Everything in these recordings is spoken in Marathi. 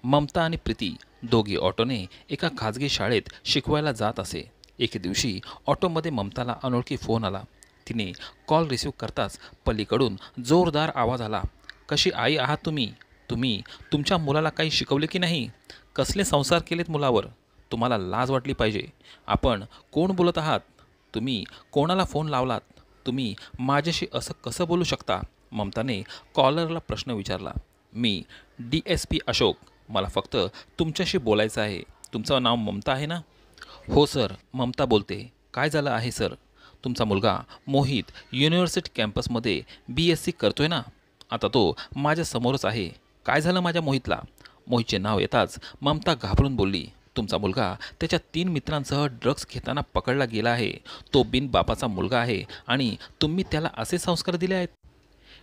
ममता आणि प्रीती दोघी ऑटोने एका खाजगी शाळेत शिकवायला जात असे. एके दिवशी ऑटोमध्ये ममताला अनोळखी फोन आला. तिने कॉल रिसीव्ह करताच पलीकडून जोरदार आवाज आला. कशी आई आहात तुम्ही? तुम्ही तुमच्या मुलाला काही शिकवले की नाही? कसले संस्कार केलेत मुलावर? तुम्हाला लाज वाटली पाहिजे. आपण कोण बोलत आहात? तुम्ही कोणाला फोन लावलात? तुम्ही माझ्याशी असं कसं बोलू शकता? ममताने कॉलरला प्रश्न विचारला. मी DSP अशोक. मला फक्त तुमच्याशी बोलायचं आहे. तुमचं नाव ममता आहे ना? हो सर, ममता बोलते. काय झालं आहे सर? तुमचा मुलगा मोहित युनिव्हर्सिटी कॅम्पसमध्ये BSc करतोय ना? आता तो माझ्या समोरच आहे. काय झालं माझ्या मोहितला? मोहितचे नाव येताच ममता घाबरून बोलली. तुमचा मुलगा त्याच्या 3 मित्रांसह ड्रग्ज घेताना पकडला गेला आहे. तो बिनबापाचा मुलगा आहे आणि तुम्ही त्याला असे संस्कार दिले आहेत.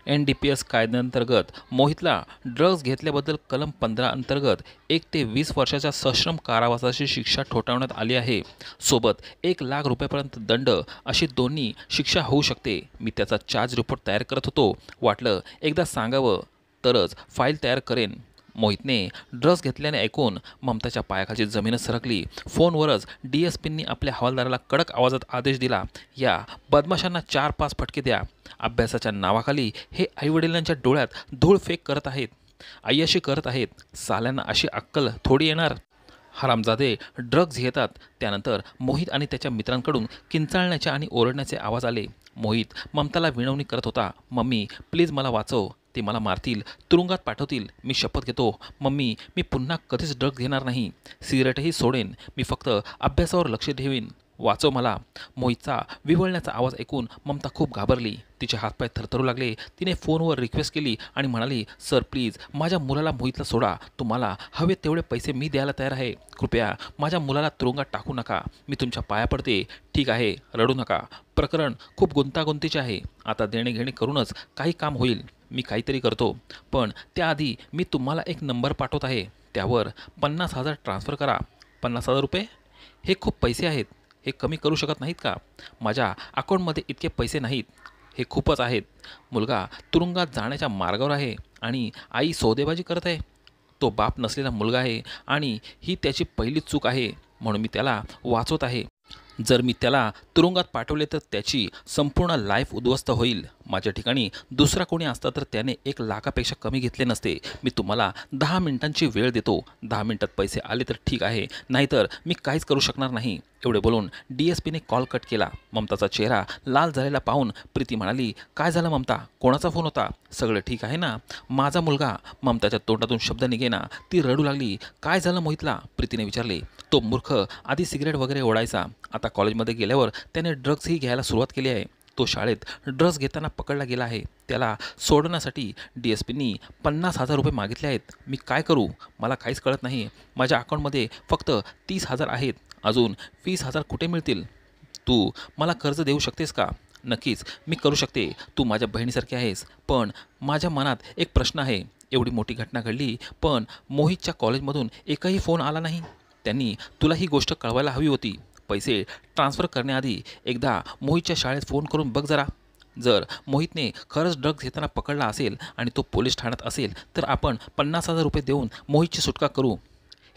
NDPS कायद्याअंतर्गत मोहितला ड्रग्ज घेतल्याबद्दल कलम 15 अंतर्गत 1 ते 20 वर्षाच्या सश्रम कारावासाची शिक्षा ठोठावण्यात आली आहे. सोबत 1 लाख रुपयापर्यंत दंड अशी दोन्ही शिक्षा होऊ शकते. मी त्याचा चार्ज रिपोर्ट तयार करत होतो. वाटलं एकदा सांगावं तरच फाईल तयार करेन. मोहितने ड्रग्ज घेतल्याने ऐकून ममताच्या पायाखालची जमीनच सरकली. फोनवरच DSPंनी आपल्या हवालदाराला कडक आवाजात आदेश दिला. या बदमाशांना 4-5 फटके द्या. अभ्यासाच्या नावाखाली हे आईवडिलांच्या डोळ्यात धूळ फेक करत आहेत. आई अशी करत आहेत. साल्यांना अशी अक्कल थोडी येणार. हरामजादे ड्रग्ज घेतात. त्यानंतर मोहित आणि त्याच्या मित्रांकडून किंचाळण्याचे आणि ओरडण्याचे आवाज आले. मोहित ममताला विनवणी करत होता. मम्मी प्लीज मला वाचव. ते मला मारतील, तुरुंगात पाठवतील. मी शपथ घेतो मम्मी, मी पुन्हा कधीच ड्रग्ज घेणार नाही. सिगरेटही सोडेन. मी फक्त अभ्यासावर लक्ष ठेवीन. वाचव मला. मोहितचा विव्हळण्याचा आवाज ऐकून ममता खूप घाबरली. तिचे हातपाय थरथरू लागले. तिने फोनवर रिक्वेस्ट केली आणि म्हणाली, सर प्लीज माझ्या मुलाला मोहितला सोडा. तुम्हाला हवे तेवढे पैसे मी द्यायला तयार आहे. कृपया माझ्या मुलाला तुरुंगात टाकू नका. मी तुमच्या पाया पडते. ठीक आहे, रडू नका. प्रकरण खूप गुंतागुंतीचे आहे. आता देणे घेणे करूनच काही काम होईल. मी काहीतरी करतो. पण त्याआधी मी तुम्हाला एक नंबर पाठवत आहे. त्यावर 50,000 ट्रान्स्फर करा. 50,000 रुपये? हे खूप पैसे आहेत. हे कमी करू शकत नाहीत का? माझ्या अकाउंटमध्ये इतके पैसे नाहीत. हे खूपच आहेत. मुलगा तुरुंगात जाण्याच्या मार्गावर आहे आणि आई सौदेबाजी करत आहे. तो बाप नसलेला मुलगा आहे आणि ही त्याची पहिली चूक आहे. म्हणून मी त्याला वाचवत आहे. जर मी त्याला तुरुंगात पाठवले तर त्याची संपूर्ण लाईफ उद्ध्वस्त होईल. माझ्या ठिकाणी दुसरा कोणी असता तर त्याने 1 लाखापेक्षा कमी घेतले नसते. मी तुम्हाला 10 मिनिटांची वेळ देतो. 10 मिनिटात पैसे आले तर ठीक आहे, नाहीतर मी काहीच करू शकणार नाही. एवढे बोलून DSPने कॉल कट केला. ममताचा चेहरा लाल झालेला पाहून प्रीती म्हणाली, काय झालं ममता? कोणाचा फोन होता? सगळं ठीक आहे ना? माझा मुलगा. ममताच्या तोंडातून शब्द निघेना. ती रडू लागली. काय झालं मोहितला? प्रीतीने विचारले. तो मूर्ख आधी सिगरेट वगैरे ओढायचा. आता कॉलेजमध्ये गेल्यावर त्याने ड्रग्जही घ्यायला सुरुवात केली आहे. तो शाळेत ड्रग्ज घेताना पकडला गेला आहे. त्याला सोडण्यासाठी DSPंनी 50,000 रुपये मागितले आहेत. मी काय करू? मला काहीच कळत नाही. माझ्या अकाउंटमध्ये फक्त 30,000 आहेत. अजून 20,000 कुठे मिळतील? तू मला कर्ज देऊ शकतेस का? नक्कीच मी करू शकते. तू माझ्या बहिणीसारखी आहेस. पण माझ्या मनात एक प्रश्न आहे. एवढी मोठी घटना घडली पण मोहितच्या कॉलेजमधून एकही फोन आला नाही. त्यांनी तुला ही गोष्ट कळवायला हवी होती. पैसे ट्रान्स्फर करण्याआधी एकदा मोहितच्या शाळेत फोन करून बघ जरा. जर मोहितने खरंच ड्रग्ज घेताना पकडला असेल आणि तो पोलीस ठाण्यात असेल तर आपण 50,000 रुपये देऊन मोहितची सुटका करू.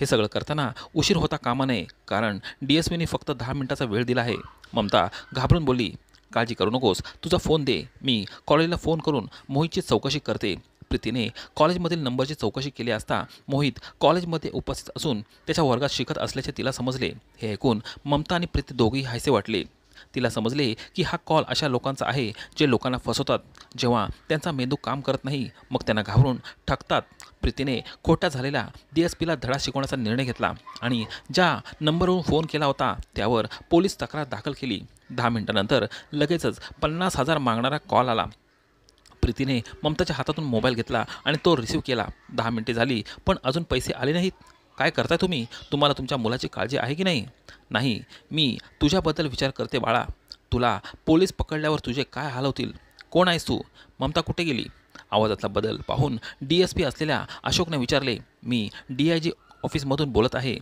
हे सगळं करताना उशीर होता कामा नये, कारण DSPने फक्त 10 मिनिटाचा वेळ दिला आहे. ममता घाबरून बोलली, काळजी करू नकोस. तुझा फोन दे. मी कॉलेजला फोन करून मोहितची चौकशी करते. प्रीतीने कॉलेजमधील नंबरची चौकशी केली असता मोहित कॉलेजमध्ये उपस्थित असून त्याच्या वर्गात शिकत असल्याचे तिला समजले. हे ऐकून ममता आणि प्रीती दोघेही हायसे वाटले. तिला समजले की हा कॉल अशा लोकांचा आहे जे लोकांना फसवतात. जेव्हा त्यांचा मेंदू काम करत नाही मग त्यांना घाबरून ठगतात. प्रीतीने खोटा झालेल्या DSPला धडा शिकवण्याचा निर्णय घेतला आणि ज्या नंबरवरून फोन केला होता त्यावर पोलीस तक्रार दाखल केली. 10 मिनिटांनंतर लगेचच 50,000 मागणारा कॉल आला. प्रीतीने ममताच्या हातातून मोबाईल घेतला आणि तो रिसीव्ह केला. 10 मिनिटे झाली पण अजून पैसे आले नाहीत. काय करताय तुम्ही? तुम्हाला तुमच्या मुलाची काळजी आहे की नाही? नाही, मी तुझ्याबद्दल विचार करते बाळा. तुला पोलीस पकडल्यावर तुझे काय हाल होतील? कोण आहेस तू? ममता कुठे गेली? आवाजातला बदल पाहून DSP असलेल्या अशोकने विचारले. मी DIG ऑफिसमधून बोलत आहे.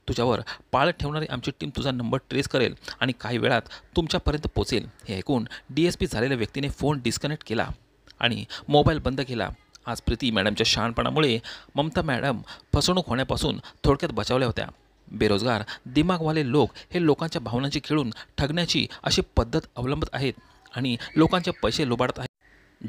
तुझ्यावर पाळत ठेवणारी आमची टीम तुझा नंबर ट्रेस करेल आणि काही वेळात तुमच्यापर्यंत पोचेल. हे ऐकून DSP झालेल्या व्यक्तीने फोन डिस्कनेक्ट केला आणि मोबाईल बंद केला. आज प्रीती मॅडमच्या शहाणपणामुळे ममता मॅडम फसवणूक होण्यापासून थोडक्यात बचावल्या होत्या. बेरोजगार दिमागवाले लोक हे लोकांच्या भावनांची खेळून ठगण्याची अशी पद्धत अवलंबत आहेत आणि लोकांचे पैसे लुबाडत आहेत.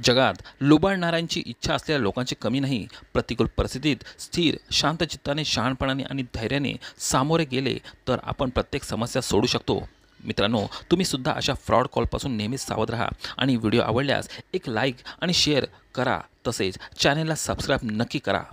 जगात लुबाडणाऱ्यांची इच्छा असलेल्या लोकांची कमी नाही. प्रतिकूल परिस्थितीत स्थिर शांत चित्ताने शहाणपणाने आणि धैर्याने सामोरे गेले तर आपण प्रत्येक समस्या सोडू शकतो. मित्रांनो, तुम्ही सुद्धा अशा फ्रॉड कॉलपासून नेहमीच सावध राहा आणि व्हिडिओ आवडल्यास एक लाईक आणि शेअर करा. तसेच चॅनेलला सबस्क्राईब नक्की करा.